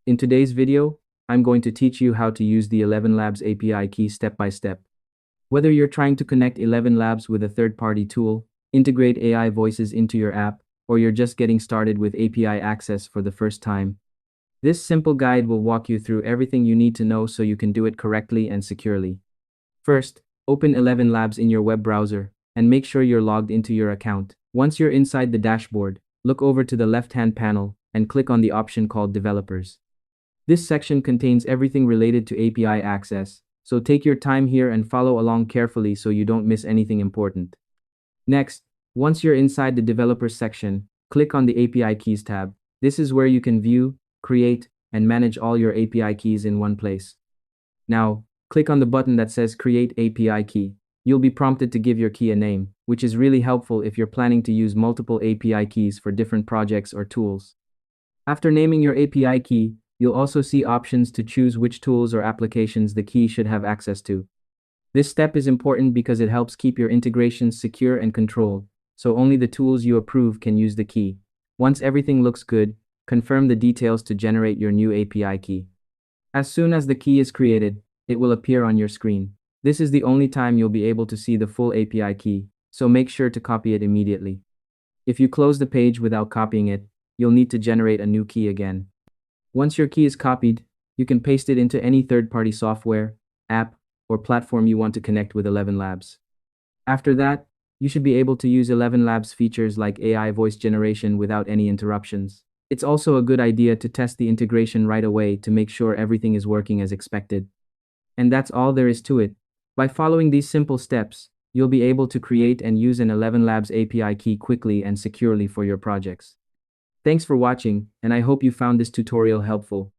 In today's video, I'm going to teach you how to use the ElevenLabs API key step by step. Whether you're trying to connect ElevenLabs with a third-party tool, integrate AI voices into your app, or you're just getting started with API access for the first time, this simple guide will walk you through everything you need to know so you can do it correctly and securely. First, open ElevenLabs in your web browser and make sure you're logged into your account. Once you're inside the dashboard, look over to the left-hand panel and click on the option called Developers. This section contains everything related to API access, so take your time here and follow along carefully so you don't miss anything important. Next, once you're inside the Developers section, click on the API Keys tab. This is where you can view, create, and manage all your API keys in one place. Now, click on the button that says Create API Key. You'll be prompted to give your key a name, which is really helpful if you're planning to use multiple API keys for different projects or tools. After naming your API key, you'll also see options to choose which tools or applications the key should have access to. This step is important because it helps keep your integrations secure and controlled, so only the tools you approve can use the key. Once everything looks good, confirm the details to generate your new API key. As soon as the key is created, it will appear on your screen. This is the only time you'll be able to see the full API key, so make sure to copy it immediately. If you close the page without copying it, you'll need to generate a new key again. Once your key is copied, you can paste it into any third-party software, app, or platform you want to connect with ElevenLabs. After that, you should be able to use ElevenLabs features like AI voice generation without any interruptions. It's also a good idea to test the integration right away to make sure everything is working as expected. And that's all there is to it. By following these simple steps, you'll be able to create and use an ElevenLabs API key quickly and securely for your projects. Thanks for watching, and I hope you found this tutorial helpful.